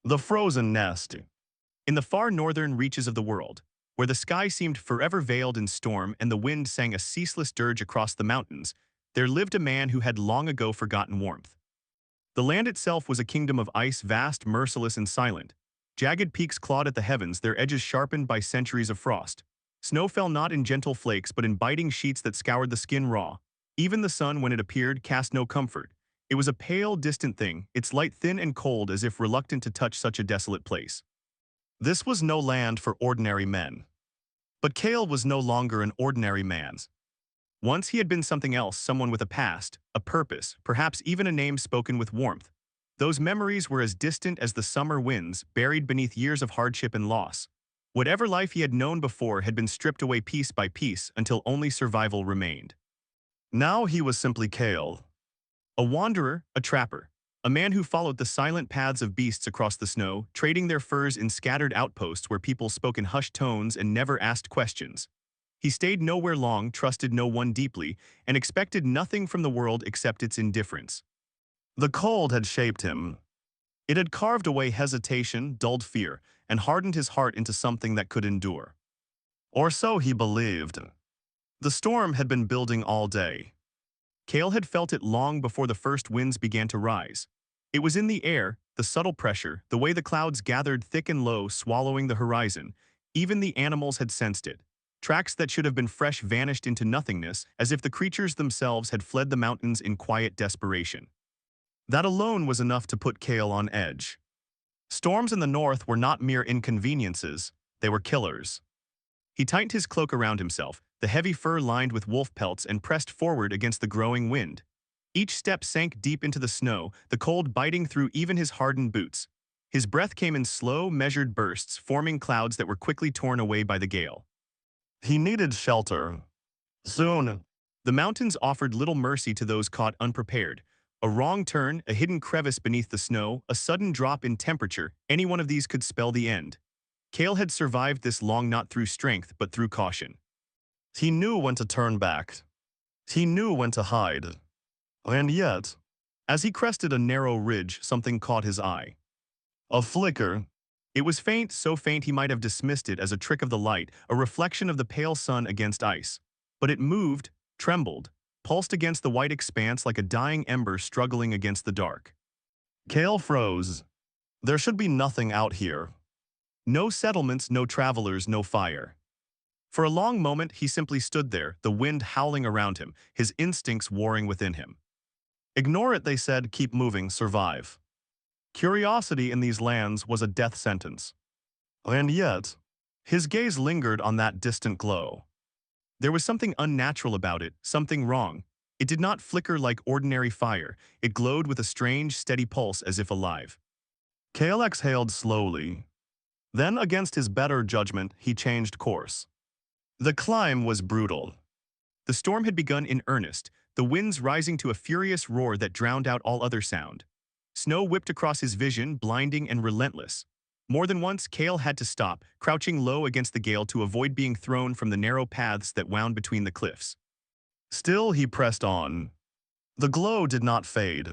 The Frozen Nest. In the far northern reaches of the world, where the sky seemed forever veiled in storm and the wind sang a ceaseless dirge across the mountains, there lived a man who had long ago forgotten warmth. The land itself was a kingdom of ice, vast, merciless, and silent. Jagged peaks clawed at the heavens, their edges sharpened by centuries of frost. Snow fell not in gentle flakes but in biting sheets that scoured the skin raw. Even the sun, when it appeared, cast no comfort. It was a pale, distant thing, its light thin and cold as if reluctant to touch such a desolate place. This was no land for ordinary men. But Kale was no longer an ordinary man. Once he had been something else, someone with a past, a purpose, perhaps even a name spoken with warmth. Those memories were as distant as the summer winds, buried beneath years of hardship and loss. Whatever life he had known before had been stripped away piece by piece until only survival remained. Now he was simply Kale. A wanderer, a trapper, a man who followed the silent paths of beasts across the snow, trading their furs in scattered outposts where people spoke in hushed tones and never asked questions. He stayed nowhere long, trusted no one deeply, and expected nothing from the world except its indifference. The cold had shaped him. It had carved away hesitation, dulled fear, and hardened his heart into something that could endure. Or so he believed. The storm had been building all day. Kale had felt it long before the first winds began to rise. It was in the air, the subtle pressure, the way the clouds gathered thick and low, swallowing the horizon. Even the animals had sensed it. Tracks that should have been fresh vanished into nothingness, as if the creatures themselves had fled the mountains in quiet desperation. That alone was enough to put Kale on edge. Storms in the north were not mere inconveniences, they were killers. He tightened his cloak around himself, the heavy fur lined with wolf pelts, and pressed forward against the growing wind. Each step sank deep into the snow, the cold biting through even his hardened boots. His breath came in slow, measured bursts, forming clouds that were quickly torn away by the gale. He needed shelter. Soon. The mountains offered little mercy to those caught unprepared. A wrong turn, a hidden crevice beneath the snow, a sudden drop in temperature, any one of these could spell the end. Kale had survived this long not through strength but through caution. He knew when to turn back. He knew when to hide. And yet, as he crested a narrow ridge, something caught his eye. A flicker. It was faint, so faint he might have dismissed it as a trick of the light, a reflection of the pale sun against ice. But it moved, trembled, pulsed against the white expanse like a dying ember struggling against the dark. Kale froze. There should be nothing out here. No settlements, no travelers, no fire. For a long moment he simply stood there, the wind howling around him, his instincts warring within him. Ignore it, they said, keep moving, survive. Curiosity in these lands was a death sentence. And yet, his gaze lingered on that distant glow. There was something unnatural about it, something wrong. It did not flicker like ordinary fire, it glowed with a strange, steady pulse as if alive. Kale exhaled slowly. Then, against his better judgment, he changed course. The climb was brutal. The storm had begun in earnest, the winds rising to a furious roar that drowned out all other sound. Snow whipped across his vision, blinding and relentless. More than once, Kale had to stop, crouching low against the gale to avoid being thrown from the narrow paths that wound between the cliffs. Still, he pressed on. The glow did not fade.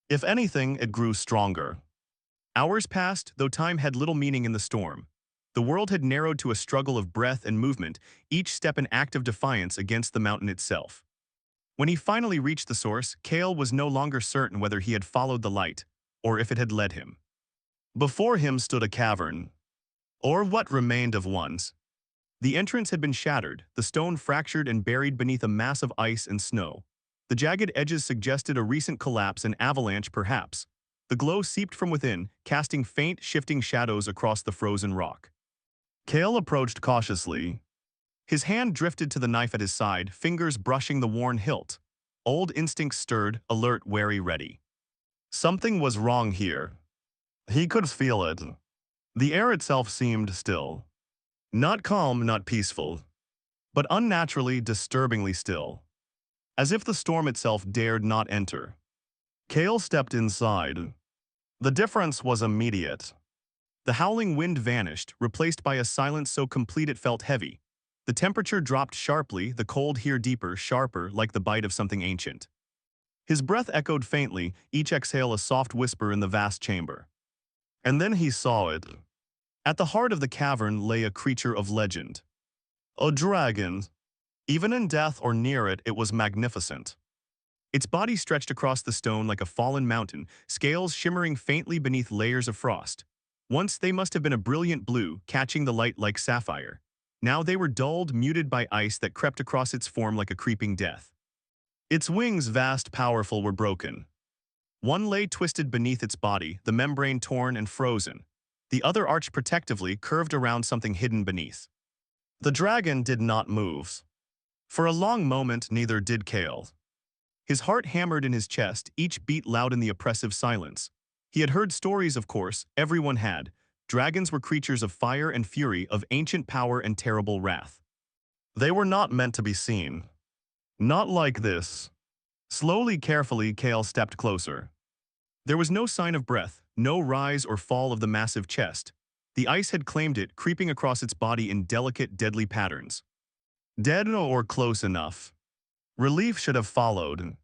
If anything, it grew stronger. Hours passed, though time had little meaning in the storm. The world had narrowed to a struggle of breath and movement, each step an act of defiance against the mountain itself. When he finally reached the source, Kale was no longer certain whether he had followed the light, or if it had led him. Before him stood a cavern, or what remained of one's. The entrance had been shattered, the stone fractured and buried beneath a mass of ice and snow. The jagged edges suggested a recent collapse, an avalanche perhaps. The glow seeped from within, casting faint, shifting shadows across the frozen rock. Kale approached cautiously. His hand drifted to the knife at his side, fingers brushing the worn hilt. Old instincts stirred, alert, wary, ready. Something was wrong here. He could feel it. The air itself seemed still. Not calm, not peaceful, but unnaturally, disturbingly still. As if the storm itself dared not enter. Kale stepped inside. The difference was immediate. The howling wind vanished, replaced by a silence so complete it felt heavy. The temperature dropped sharply, the cold here deeper, sharper, like the bite of something ancient. His breath echoed faintly, each exhale a soft whisper in the vast chamber. And then he saw it. At the heart of the cavern lay a creature of legend. A dragon. Even in death or near it, it was magnificent. Its body stretched across the stone like a fallen mountain, scales shimmering faintly beneath layers of frost. Once they must have been a brilliant blue, catching the light like sapphire. Now they were dulled, muted by ice that crept across its form like a creeping death. Its wings, vast, powerful, were broken. One lay twisted beneath its body, the membrane torn and frozen. The other arched protectively, curved around something hidden beneath. The dragon did not move. For a long moment, neither did Kale. His heart hammered in his chest, each beat loud in the oppressive silence. He had heard stories, of course, everyone had. Dragons were creatures of fire and fury, of ancient power and terrible wrath. They were not meant to be seen. Not like this. Slowly, carefully, Kale stepped closer. There was no sign of breath, no rise or fall of the massive chest. The ice had claimed it, creeping across its body in delicate, deadly patterns. Dead or close enough. Relief should have followed.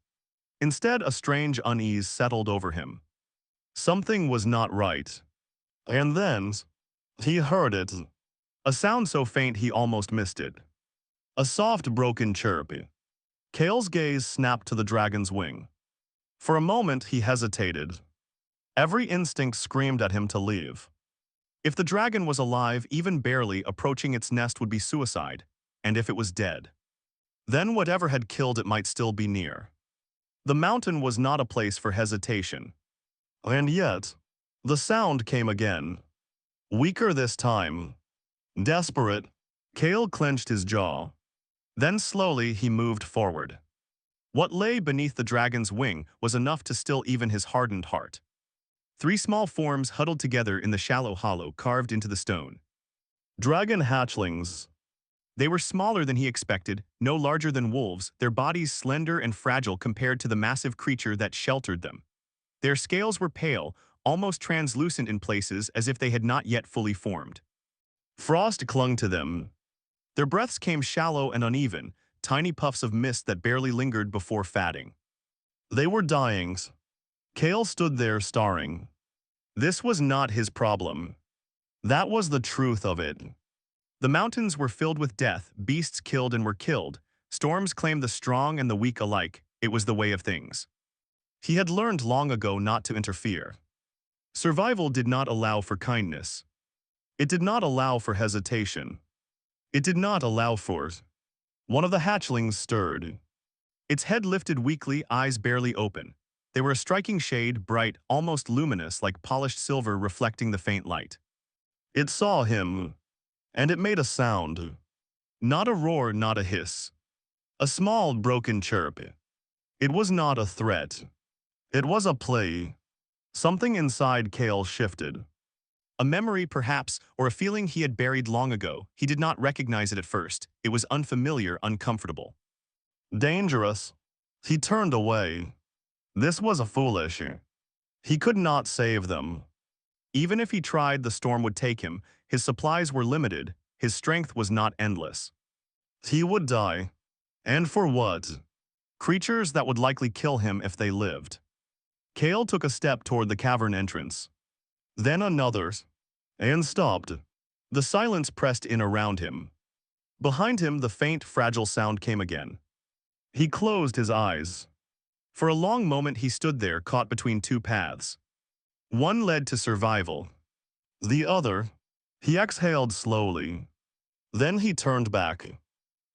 Instead, a strange unease settled over him. Something was not right. And then, he heard it. A sound so faint he almost missed it. A soft, broken chirp. Kale's gaze snapped to the dragon's wing. For a moment, he hesitated. Every instinct screamed at him to leave. If the dragon was alive, even barely, approaching its nest would be suicide. And if it was dead, then whatever had killed it might still be near. The mountain was not a place for hesitation. And yet, the sound came again. Weaker this time. Desperate, Kale clenched his jaw. Then slowly he moved forward. What lay beneath the dragon's wing was enough to still even his hardened heart. Three small forms huddled together in the shallow hollow carved into the stone. Dragon hatchlings. They were smaller than he expected, no larger than wolves, their bodies slender and fragile compared to the massive creature that sheltered them. Their scales were pale, almost translucent in places as if they had not yet fully formed. Frost clung to them. Their breaths came shallow and uneven, tiny puffs of mist that barely lingered before fatting. They were dying. Kale stood there staring. This was not his problem. That was the truth of it. The mountains were filled with death, beasts killed and were killed. Storms claimed the strong and the weak alike. It was the way of things. He had learned long ago not to interfere. Survival did not allow for kindness. It did not allow for hesitation. It did not allow for... One of the hatchlings stirred. Its head lifted weakly, eyes barely open. They were a striking shade, bright, almost luminous, like polished silver reflecting the faint light. It saw him, and it made a sound. Not a roar, not a hiss. A small, broken chirp. It was not a threat. It was a play. Something inside Kale shifted. A memory, perhaps, or a feeling he had buried long ago. He did not recognize it at first. It was unfamiliar, uncomfortable. Dangerous. He turned away. This was a foolish. He could not save them. Even if he tried, the storm would take him. His supplies were limited. His strength was not endless. He would die. And for what? Creatures that would likely kill him if they lived. Kale took a step toward the cavern entrance. Then another. And stopped. The silence pressed in around him. Behind him, the faint, fragile sound came again. He closed his eyes. For a long moment he stood there, caught between two paths. One led to survival. The other... He exhaled slowly. Then he turned back.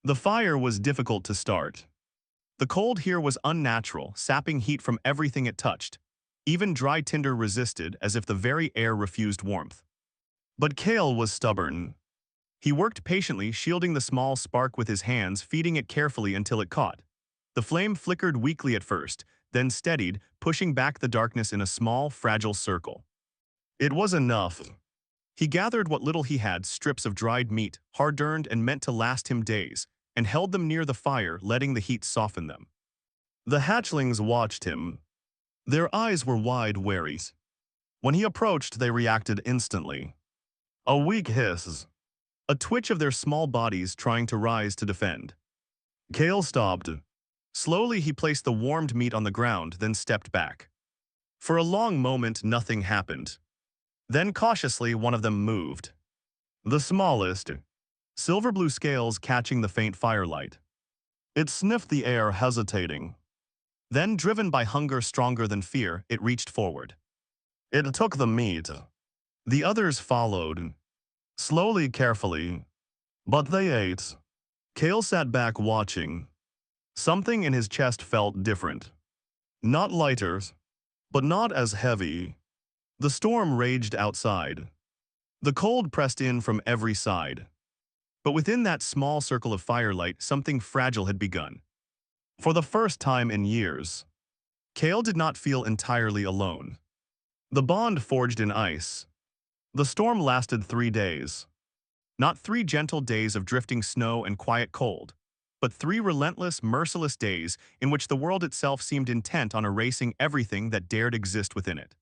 The fire was difficult to start. The cold here was unnatural, sapping heat from everything it touched. Even dry tinder resisted, as if the very air refused warmth. But Kale was stubborn. He worked patiently, shielding the small spark with his hands, feeding it carefully until it caught. The flame flickered weakly at first, then steadied, pushing back the darkness in a small, fragile circle. It was enough. He gathered what little he had, strips of dried meat, hard-earned and meant to last him days, and held them near the fire, letting the heat soften them. The hatchlings watched him. Their eyes were wide, wary. When he approached, they reacted instantly. A weak hiss. A twitch of their small bodies trying to rise to defend. Kale stopped. Slowly he placed the warmed meat on the ground, then stepped back. For a long moment, nothing happened. Then cautiously one of them moved. The smallest, silver-blue scales catching the faint firelight. It sniffed the air, hesitating. Then, driven by hunger stronger than fear, it reached forward. It took the meat. The others followed, slowly, carefully. But they ate. Kale sat back watching. Something in his chest felt different. Not lighter, but not as heavy. The storm raged outside. The cold pressed in from every side. But within that small circle of firelight, something fragile had begun. For the first time in years, Kale did not feel entirely alone. The bond forged in ice. The storm lasted 3 days. Not 3 gentle days of drifting snow and quiet cold, but 3 relentless, merciless days in which the world itself seemed intent on erasing everything that dared exist within it.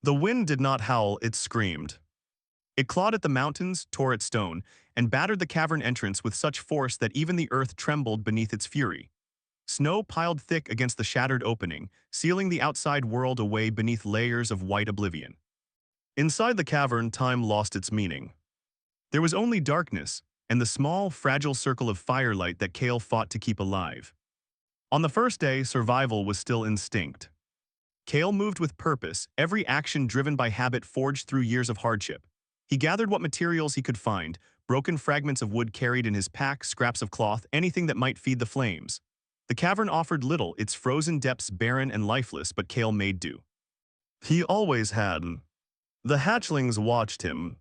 The wind did not howl, it screamed. It clawed at the mountains, tore at stone, and battered the cavern entrance with such force that even the earth trembled beneath its fury. Snow piled thick against the shattered opening, sealing the outside world away beneath layers of white oblivion. Inside the cavern, time lost its meaning. There was only darkness and the small, fragile circle of firelight that Kale fought to keep alive. On the first day, survival was still instinct. Kale moved with purpose, every action driven by habit forged through years of hardship. He gathered what materials he could find, broken fragments of wood carried in his pack, scraps of cloth, anything that might feed the flames. The cavern offered little, its frozen depths barren and lifeless, but Kale made do. He always had. The hatchlings watched him.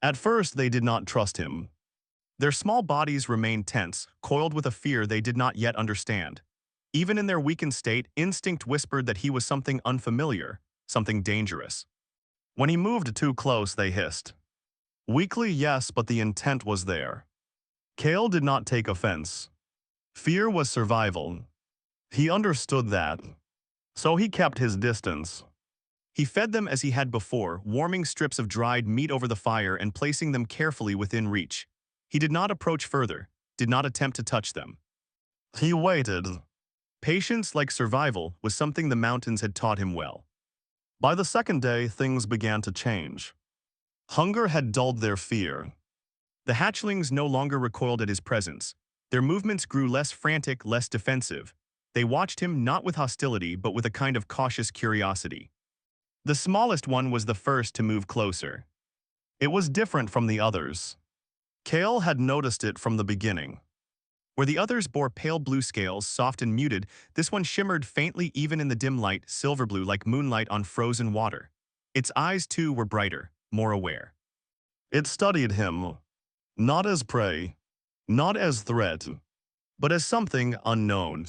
At first, they did not trust him. Their small bodies remained tense, coiled with a fear they did not yet understand. Even in their weakened state, instinct whispered that he was something unfamiliar, something dangerous. When he moved too close, they hissed. Weakly, yes, but the intent was there. Kale did not take offense. Fear was survival. He understood that. So he kept his distance. He fed them as he had before, warming strips of dried meat over the fire and placing them carefully within reach. He did not approach further, did not attempt to touch them. He waited. Patience, like survival, was something the mountains had taught him well. By the second day, things began to change. Hunger had dulled their fear. The hatchlings no longer recoiled at his presence. Their movements grew less frantic, less defensive. They watched him not with hostility, but with a kind of cautious curiosity. The smallest one was the first to move closer. It was different from the others. Kale had noticed it from the beginning. Where the others bore pale blue scales, soft and muted, this one shimmered faintly even in the dim light, silver blue like moonlight on frozen water. Its eyes, too, were brighter, more aware. It studied him, not as prey, not as threat, but as something unknown.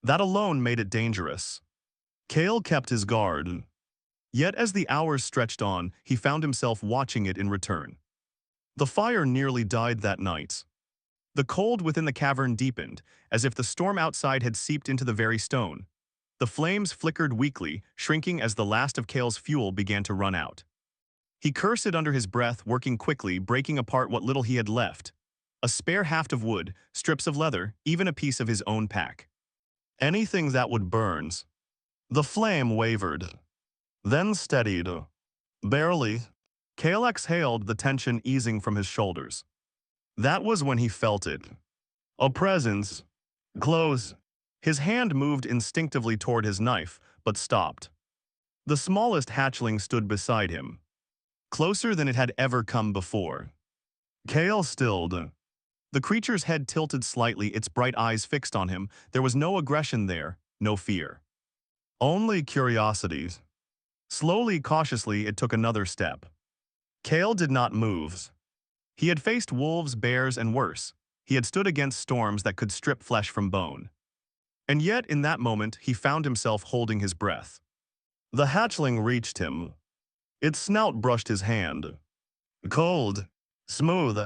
That alone made it dangerous. Kale kept his guard. Yet as the hours stretched on, he found himself watching it in return. The fire nearly died that night. The cold within the cavern deepened, as if the storm outside had seeped into the very stone. The flames flickered weakly, shrinking as the last of Kale's fuel began to run out. He cursed under his breath, working quickly, breaking apart what little he had left. A spare haft of wood, strips of leather, even a piece of his own pack. Anything that would burn. The flame wavered, then steadied. Barely. Kale exhaled, the tension easing from his shoulders. That was when he felt it. A presence. Close. His hand moved instinctively toward his knife, but stopped. The smallest hatchling stood beside him. Closer than it had ever come before. Kale stilled. The creature's head tilted slightly, its bright eyes fixed on him. There was no aggression there, no fear. Only curiosity. Slowly, cautiously, it took another step. Kale did not move. He had faced wolves, bears, and worse. He had stood against storms that could strip flesh from bone. And yet, in that moment, he found himself holding his breath. The hatchling reached him. Its snout brushed his hand. Cold, smooth,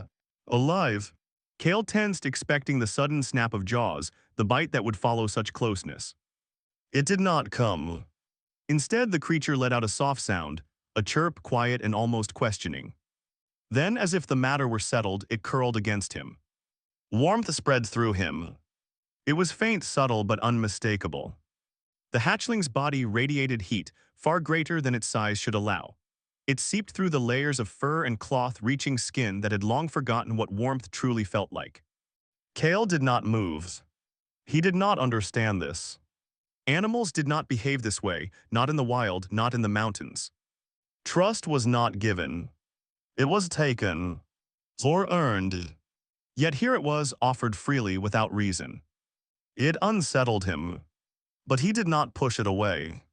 alive. Kale tensed, expecting the sudden snap of jaws, the bite that would follow such closeness. It did not come. Instead, the creature let out a soft sound, a chirp, quiet and almost questioning. Then, as if the matter were settled, it curled against him. Warmth spread through him. It was faint, subtle, but unmistakable. The hatchling's body radiated heat, far greater than its size should allow. It seeped through the layers of fur and cloth, reaching skin that had long forgotten what warmth truly felt like. Kale did not move. He did not understand this. Animals did not behave this way, not in the wild, not in the mountains. Trust was not given. It was taken, or earned. Yet here it was, offered freely without reason. It unsettled him, but he did not push it away.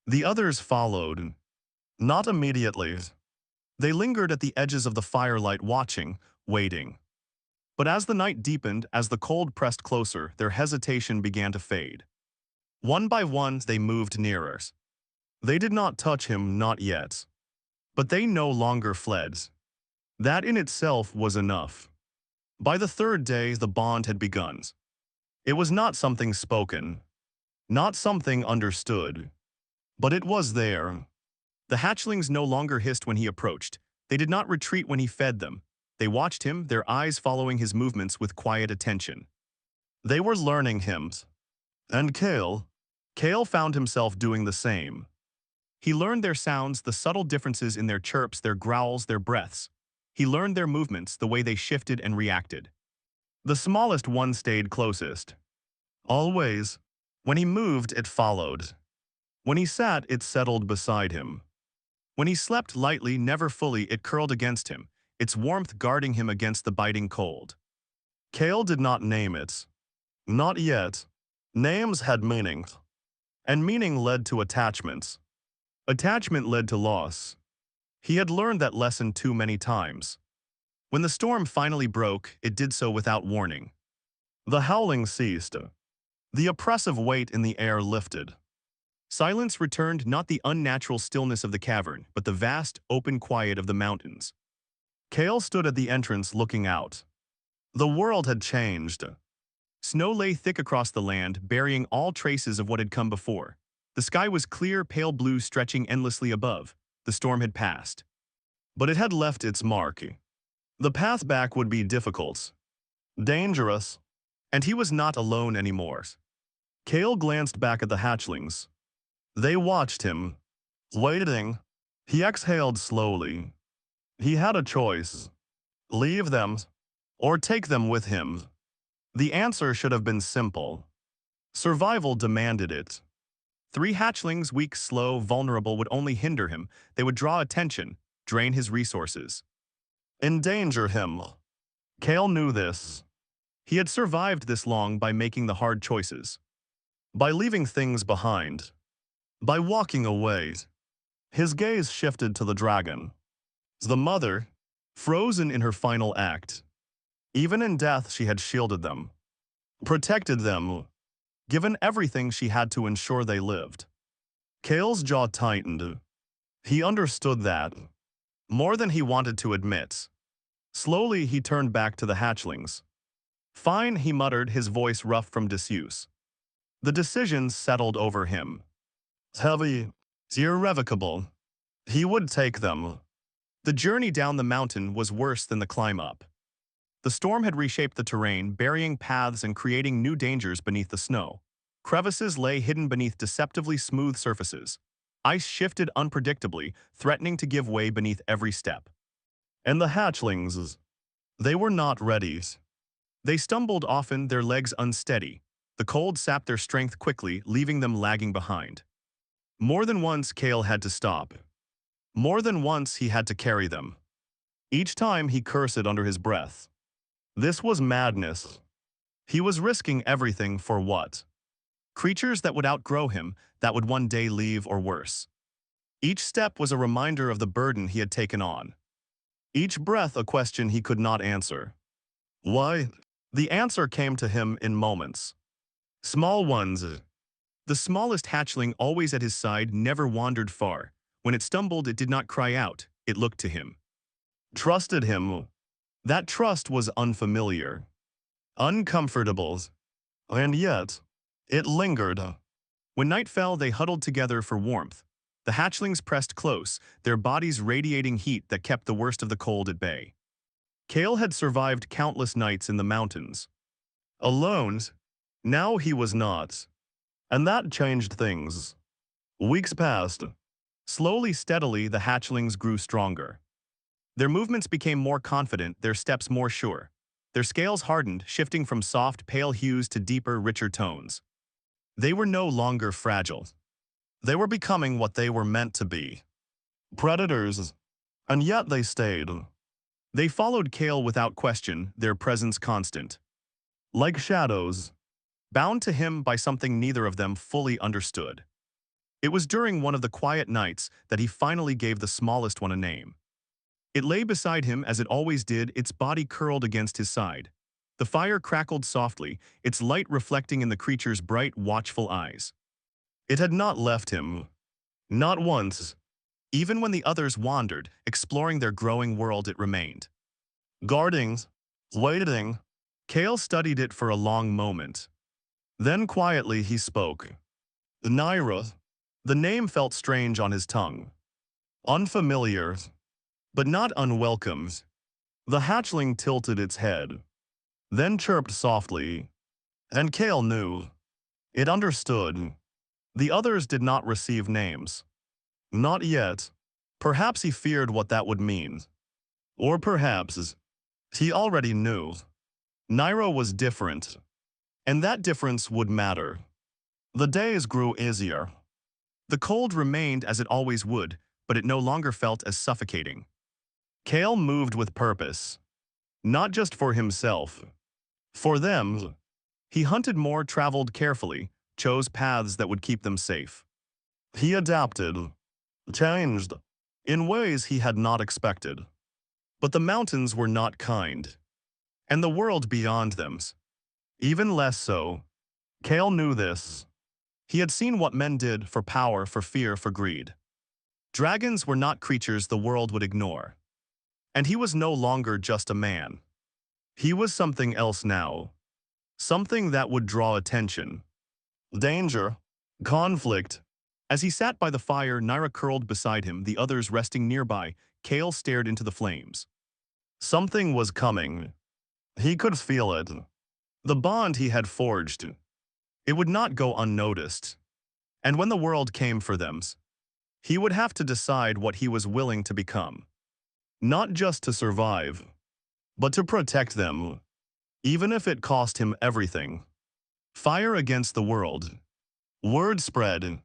The others followed. Not immediately. They lingered at the edges of the firelight, watching, waiting. But as the night deepened, as the cold pressed closer, their hesitation began to fade. One by one, they moved nearer. They did not touch him, not yet. But they no longer fled. That in itself was enough. By the third day, the bond had begun. It was not something spoken, not something understood, but it was there. The hatchlings no longer hissed when he approached. They did not retreat when he fed them. They watched him, their eyes following his movements with quiet attention. They were learning him. And Kale found himself doing the same. He learned their sounds, the subtle differences in their chirps, their growls, their breaths. He learned their movements, the way they shifted and reacted. The smallest one stayed closest. Always. When he moved, it followed. When he sat, it settled beside him. When he slept lightly, never fully, it curled against him, its warmth guarding him against the biting cold. Kale did not name it. Not yet. Names had meaning. And meaning led to attachments. Attachment led to loss. He had learned that lesson too many times. When the storm finally broke, it did so without warning. The howling ceased. The oppressive weight in the air lifted. Silence returned, not the unnatural stillness of the cavern, but the vast, open quiet of the mountains. Kale stood at the entrance looking out. The world had changed. Snow lay thick across the land, burying all traces of what had come before. The sky was clear, pale blue, stretching endlessly above. The storm had passed. But it had left its mark. The path back would be difficult. Dangerous. And he was not alone anymore. Kale glanced back at the hatchlings. They watched him. Waiting. He exhaled slowly. He had a choice. Leave them, or take them with him. The answer should have been simple. Survival demanded it. 3 hatchlings, weak, slow, vulnerable, would only hinder him. They would draw attention, drain his resources. Endanger him. Kale knew this. He had survived this long by making the hard choices. By leaving things behind. By walking away. His gaze shifted to the dragon. The mother, frozen in her final act. Even in death, she had shielded them. Protected them. Given everything she had to ensure they lived. Kale's jaw tightened. He understood that. More than he wanted to admit. Slowly, he turned back to the hatchlings. Fine, he muttered, his voice rough from disuse. The decision settled over him. Heavy, irrevocable. He would take them. The journey down the mountain was worse than the climb up. The storm had reshaped the terrain, burying paths and creating new dangers beneath the snow. Crevices lay hidden beneath deceptively smooth surfaces. Ice shifted unpredictably, threatening to give way beneath every step. And the hatchlings, they were not ready. They stumbled often, their legs unsteady. The cold sapped their strength quickly, leaving them lagging behind. More than once, Kale had to stop. More than once, he had to carry them. Each time, he cursed under his breath. This was madness. He was risking everything for what? Creatures that would outgrow him, that would one day leave, or worse. Each step was a reminder of the burden he had taken on. Each breath a question he could not answer. Why? The answer came to him in moments. Small ones. The smallest hatchling, always at his side, never wandered far. When it stumbled, it did not cry out, it looked to him. Trusted him. That trust was unfamiliar. Uncomfortable. And yet, it lingered. When night fell, they huddled together for warmth. The hatchlings pressed close, their bodies radiating heat that kept the worst of the cold at bay. Kale had survived countless nights in the mountains. Alone, now he was not. And that changed things. Weeks passed. Slowly, steadily, the hatchlings grew stronger. Their movements became more confident, their steps more sure. Their scales hardened, shifting from soft, pale hues to deeper, richer tones. They were no longer fragile. They were becoming what they were meant to be. Predators. And yet they stayed. They followed Kale without question, their presence constant. Like shadows, bound to him by something neither of them fully understood. It was during one of the quiet nights that he finally gave the smallest one a name. It lay beside him as it always did, its body curled against his side. The fire crackled softly, its light reflecting in the creature's bright, watchful eyes. It had not left him. Not once. Even when the others wandered, exploring their growing world, it remained. Guarding, waiting. Kale studied it for a long moment. Then quietly he spoke. Naira. The name felt strange on his tongue. Unfamiliar, but not unwelcome. The hatchling tilted its head, then chirped softly. And Kale knew. It understood. The others did not receive names. Not yet. Perhaps he feared what that would mean. Or perhaps he already knew. Naira was different, and that difference would matter. The days grew easier. The cold remained as it always would, but it no longer felt as suffocating. Kale moved with purpose. Not just for himself. For them. He hunted more, traveled carefully, chose paths that would keep them safe. He adapted. Changed. In ways he had not expected. But the mountains were not kind. And the world beyond them. Even less so. Kale knew this. He had seen what men did for power, for fear, for greed. Dragons were not creatures the world would ignore. And he was no longer just a man. He was something else now. Something that would draw attention. Danger. Conflict. As he sat by the fire, Naira curled beside him, the others resting nearby. Kale stared into the flames. Something was coming. He could feel it. The bond he had forged. It would not go unnoticed. And when the world came for them, he would have to decide what he was willing to become. Not just to survive, but to protect them, even if it cost him everything. Fire against the world. Word spread.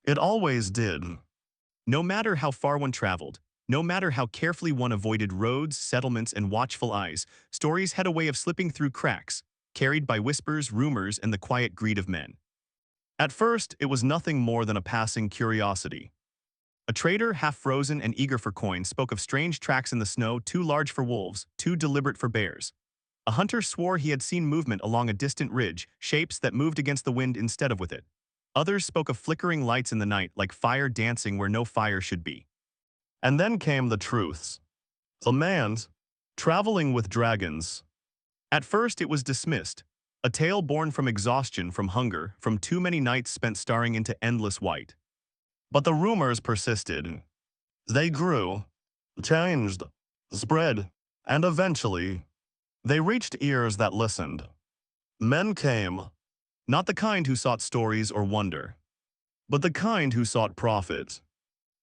It always did. No matter how far one traveled, no matter how carefully one avoided roads, settlements, and watchful eyes, stories had a way of slipping through cracks, carried by whispers, rumors, and the quiet greed of men. At first, it was nothing more than a passing curiosity. A trader, half frozen and eager for coin, spoke of strange tracks in the snow, too large for wolves, too deliberate for bears. A hunter swore he had seen movement along a distant ridge, shapes that moved against the wind instead of with it. Others spoke of flickering lights in the night, like fire dancing where no fire should be. And then came the truths. A man, traveling with dragons. At first it was dismissed, a tale born from exhaustion, from hunger, from too many nights spent staring into endless white. But the rumors persisted. They grew, changed, spread, and eventually, they reached ears that listened. Men came, not the kind who sought stories or wonder, but the kind who sought profit.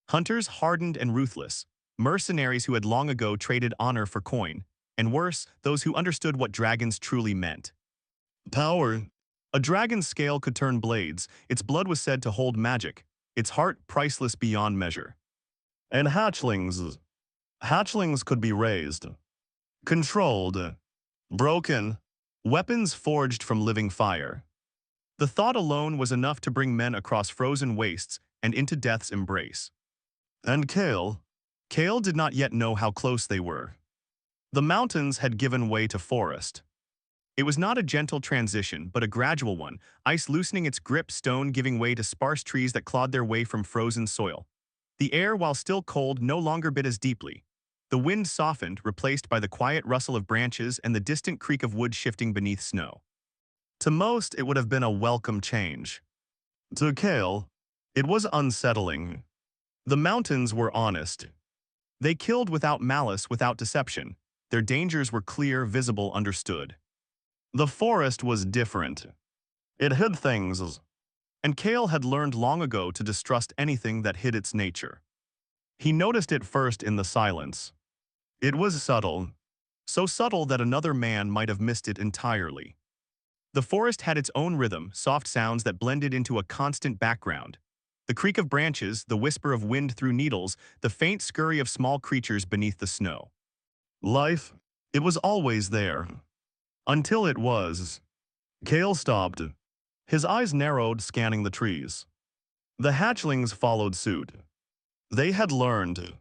Hunters hardened and ruthless, mercenaries who had long ago traded honor for coin, and worse, those who understood what dragons truly meant. Power. A dragon's scale could turn blades, its blood was said to hold magic, its heart priceless beyond measure. And hatchlings. Hatchlings could be raised, controlled, broken, weapons forged from living fire. The thought alone was enough to bring men across frozen wastes and into death's embrace. And Kale did not yet know how close they were. The mountains had given way to forest. It was not a gentle transition, but a gradual one, ice loosening its grip, stone giving way to sparse trees that clawed their way from frozen soil. The air, while still cold, no longer bit as deeply. The wind softened, replaced by the quiet rustle of branches and the distant creak of wood shifting beneath snow. To most, it would have been a welcome change. To Kale, it was unsettling. The mountains were honest. They killed without malice, without deception. Their dangers were clear, visible, understood. The forest was different. It hid things. and Kale had learned long ago to distrust anything that hid its nature. He noticed it first in the silence. It was subtle, so subtle that another man might have missed it entirely. The forest had its own rhythm, soft sounds that blended into a constant background. The creak of branches, the whisper of wind through needles, the faint scurry of small creatures beneath the snow. Life, it was always there. Until it was. Kale stopped. His eyes narrowed, scanning the trees. The hatchlings followed suit. They had learned.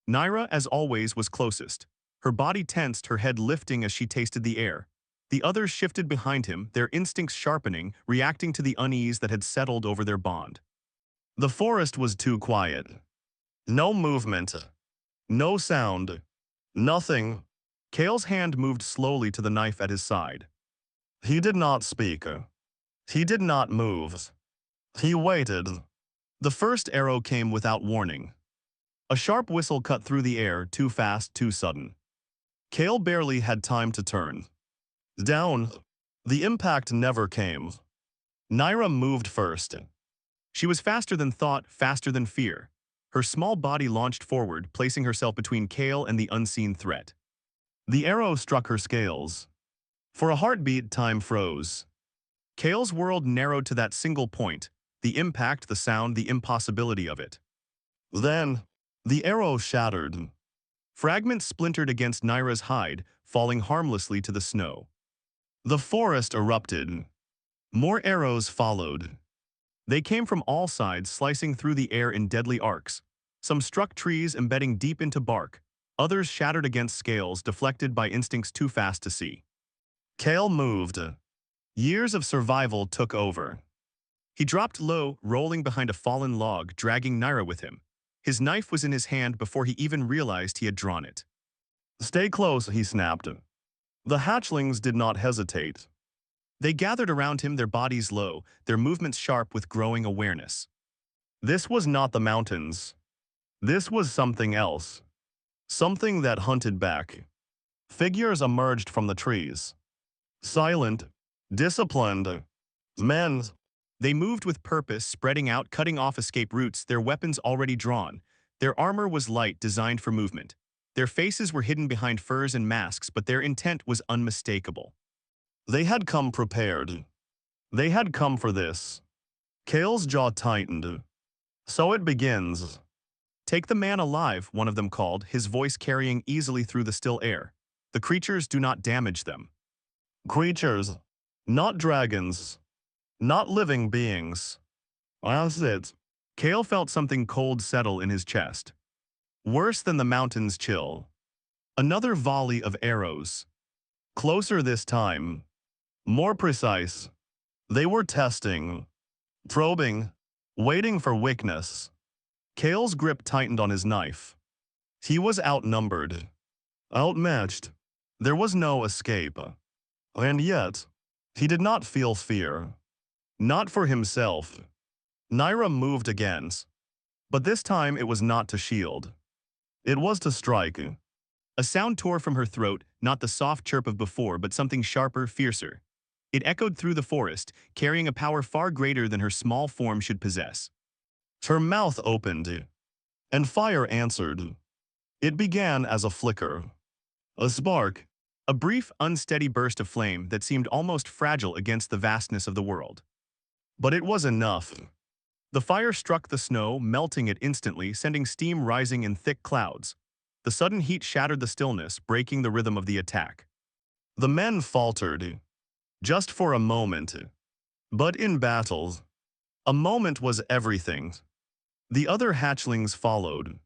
Naira, as always, was closest. Her body tensed, her head lifting as she tasted the air. The others shifted behind him, their instincts sharpening, reacting to the unease that had settled over their bond. The forest was too quiet. No movement. No sound. Nothing. Kale's hand moved slowly to the knife at his side. He did not speak. He did not move. He waited. The first arrow came without warning. A sharp whistle cut through the air, too fast, too sudden. Kale barely had time to turn. Down. The impact never came. Naira moved first. She was faster than thought, faster than fear. Her small body launched forward, placing herself between Kale and the unseen threat. The arrow struck her scales. For a heartbeat, time froze. Kale's world narrowed to that single point, the impact, the sound, the impossibility of it. Then, the arrow shattered. Fragments splintered against Naira's hide, falling harmlessly to the snow. The forest erupted. More arrows followed. They came from all sides, slicing through the air in deadly arcs. Some struck trees, embedding deep into bark. Others shattered against scales, deflected by instincts too fast to see. Kale moved. Years of survival took over. He dropped low, rolling behind a fallen log, dragging Naira with him. His knife was in his hand before he even realized he had drawn it. Stay close, he snapped. The hatchlings did not hesitate. They gathered around him, their bodies low, their movements sharp with growing awareness. This was not the mountains. This was something else. Something that hunted back. Figures emerged from the trees. Silent, disciplined, men. They moved with purpose, spreading out, cutting off escape routes, their weapons already drawn. Their armor was light, designed for movement. Their faces were hidden behind furs and masks, but their intent was unmistakable. They had come prepared. They had come for this. Kale's jaw tightened. So it begins. Take the man alive, one of them called, his voice carrying easily through the still air. The creatures do not damage them. Creatures, not dragons, not living beings. That's it. Kale felt something cold settle in his chest. Worse than the mountain's chill. Another volley of arrows. Closer this time. More precise. They were testing, probing, waiting for weakness. Kale's grip tightened on his knife. He was outnumbered, outmatched. There was no escape. And yet, he did not feel fear. Not for himself. Naira moved again. But this time it was not to shield. It was to strike. A sound tore from her throat, not the soft chirp of before, but something sharper, fiercer. It echoed through the forest, carrying a power far greater than her small form should possess. Her mouth opened, and fire answered. It began as a flicker, a spark, a brief, unsteady burst of flame that seemed almost fragile against the vastness of the world. But it was enough. The fire struck the snow, melting it instantly, sending steam rising in thick clouds. The sudden heat shattered the stillness, breaking the rhythm of the attack. The men faltered, just for a moment. But in battle, a moment was everything. The other hatchlings followed.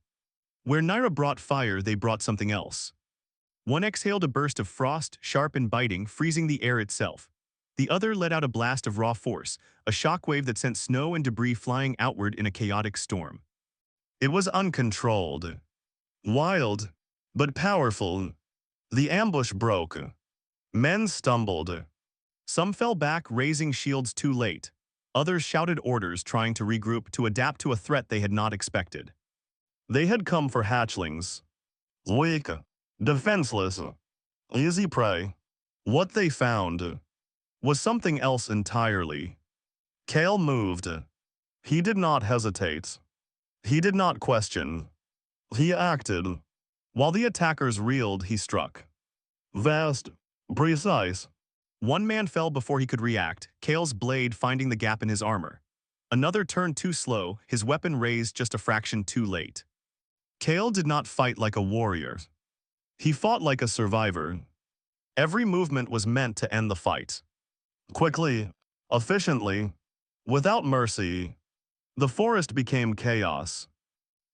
Where Naira brought fire, they brought something else. One exhaled a burst of frost, sharp and biting, freezing the air itself. The other let out a blast of raw force, a shockwave that sent snow and debris flying outward in a chaotic storm. It was uncontrolled, wild, but powerful. The ambush broke. Men stumbled. Some fell back, raising shields too late. Others shouted orders, trying to regroup, to adapt to a threat they had not expected. They had come for hatchlings. Weak, defenseless, easy prey. What they found was something else entirely. Kale moved. He did not hesitate. He did not question. He acted. While the attackers reeled, he struck. Vast. Precise. One man fell before he could react, Kale's blade finding the gap in his armor. Another turned too slow, his weapon raised just a fraction too late. Kale did not fight like a warrior. He fought like a survivor. Every movement was meant to end the fight. Quickly, efficiently, without mercy. The forest became chaos.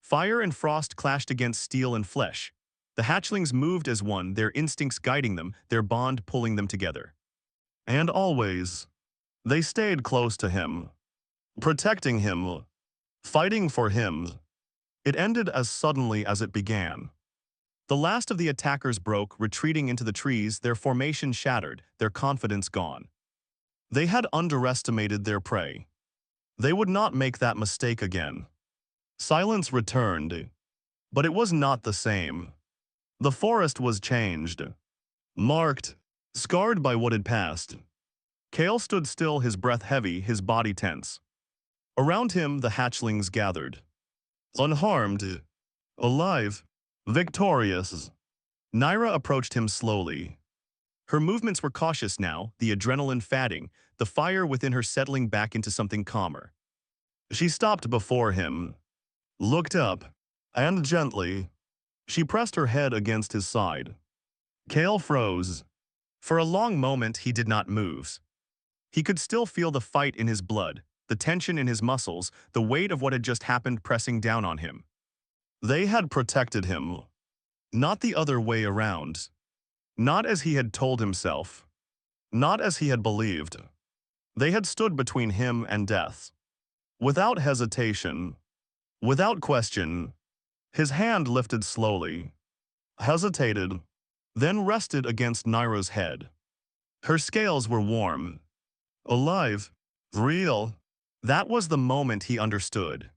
Fire and frost clashed against steel and flesh. The hatchlings moved as one, their instincts guiding them, their bond pulling them together. And always, they stayed close to him, protecting him, fighting for him. It ended as suddenly as it began. The last of the attackers broke, retreating into the trees, their formation shattered, their confidence gone. They had underestimated their prey. They would not make that mistake again. Silence returned, but it was not the same. The forest was changed, marked, scarred by what had passed. Kale stood still, his breath heavy, his body tense. Around him, the hatchlings gathered. Unharmed, alive, victorious. Naira approached him slowly. Her movements were cautious now, the adrenaline fading, the fire within her settling back into something calmer. She stopped before him, looked up, and gently, she pressed her head against his side. Kale froze. For a long moment, he did not move. He could still feel the fight in his blood, the tension in his muscles, the weight of what had just happened pressing down on him. They had protected him, not the other way around. Not as he had told himself, not as he had believed. They had stood between him and death. Without hesitation, without question, his hand lifted slowly, hesitated, then rested against Naira's head. Her scales were warm, alive, real. That was the moment he understood.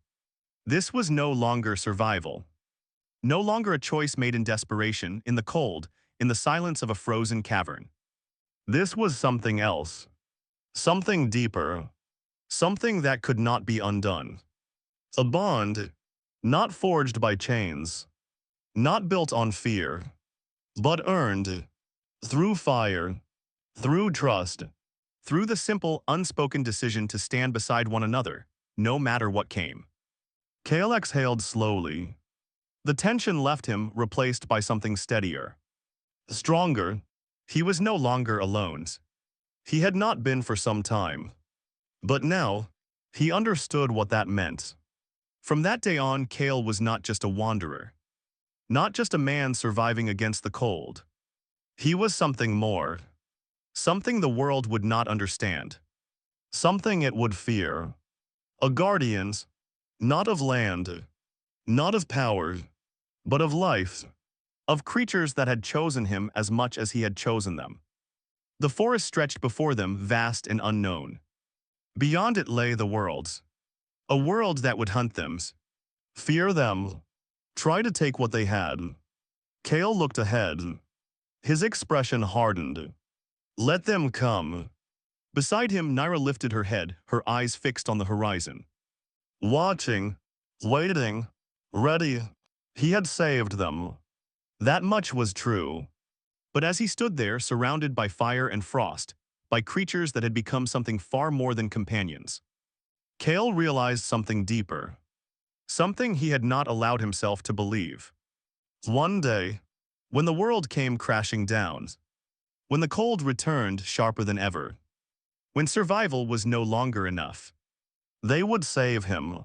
This was no longer survival. No longer a choice made in desperation, in the cold, in the silence of a frozen cavern. This was something else. Something deeper. Something that could not be undone. A bond, not forged by chains, not built on fear, but earned through fire, through trust, through the simple, unspoken decision to stand beside one another, no matter what came. Kale exhaled slowly. The tension left him, replaced by something steadier. Stronger. He was no longer alone. He had not been for some time. But now, he understood what that meant. From that day on, Kale was not just a wanderer. Not just a man surviving against the cold. He was something more. Something the world would not understand. Something it would fear. A guardian, not of land, not of power, but of life. Of creatures that had chosen him as much as he had chosen them. The forest stretched before them, vast and unknown. Beyond it lay the world. A world that would hunt them, fear them, try to take what they had. Kale looked ahead. His expression hardened. Let them come. Beside him, Naira lifted her head, her eyes fixed on the horizon. Watching, waiting, ready. He had saved them. That much was true. But as he stood there, surrounded by fire and frost, by creatures that had become something far more than companions, Kale realized something deeper. Something he had not allowed himself to believe. One day, when the world came crashing down, when the cold returned sharper than ever, when survival was no longer enough, they would save him.